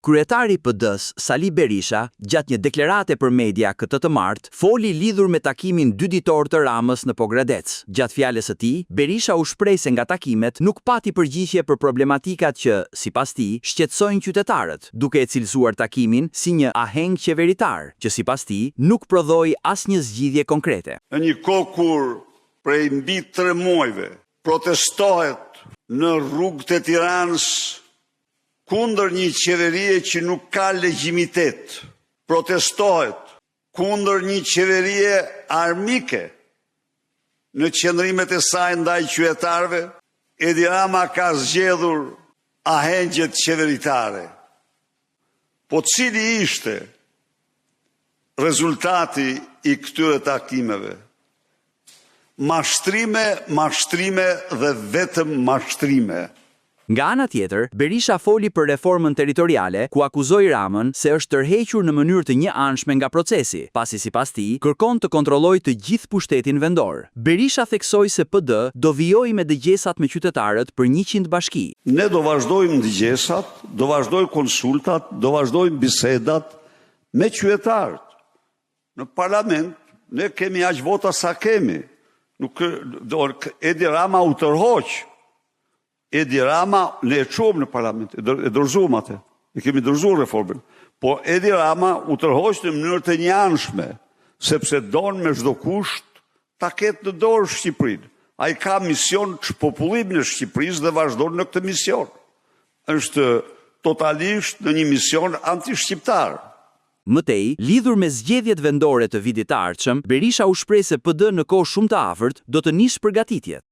Kryetari i PD-s, Sali Berisha, gjatë një deklarate për media këtë të martë, foli lidhur me takimin 2 ditor të Ramës në Pogradec. Gjatë fjalës së tij, Berisha u shpreh se nga takimet nuk pati përgjigje për problematikat që, sipas tij, shqetësojnë qytetarët, duke e cilësuar takimin si një aheng qeveritar, që sipas tij nuk prodhoi asnjë zgjidhje konkrete. Në një kohë kur prej mbi 3 muajve protestohet në rrugët e Tiranës kundër një qeverie që nuk ka legjitimitet, protestohet kundër një qeverie armike në qëndrimet e saj ndaj qytetarëve, Edi Rama ka zgjedhur ahengjet qeveritare. Po cili ishte rezultati i këtyre takimeve? Mashtrime dhe vetëm mashtrime. Nga ana tjetër, Berisha foli për reformën territoriale, ku akuzoi Ramën se është tërhequr në mënyrë të njëanshme nga procesi, pasi sipas tij kërkon të kontrollojë të gjithë pushtetin vendor. Berisha theksoi se PD do vijojë me dëgjesat me qytetarët për 100 bashki. Ne do vazhdojmë dëgjesat, do vazhdojmë konsultat, do vazhdojmë bisedat me qytetarët. Në parlament ne kemi aq vota sa kemi. Edi Rama u tërhoq. Edi Rama ne e çuam në parlament, e dorëzuam atë. Ne kemi dorëzuar reformën. Po Edi Rama u tërhoq në mënyrë të njëanshme, sepse don me çdo kusht ta ketë në dorë Shqipërinë. Ai ka mision çpopullimin e Shqipërisë dhe vazhdon në këtë mision. Është totalisht në një mision anti-shqiptar. Mëtej, lidhur me zgjedhjet vendore të vitit të ardhshëm, Berisha u shpreh se PD në kohë shumë të afërt do të nisë përgatitjet.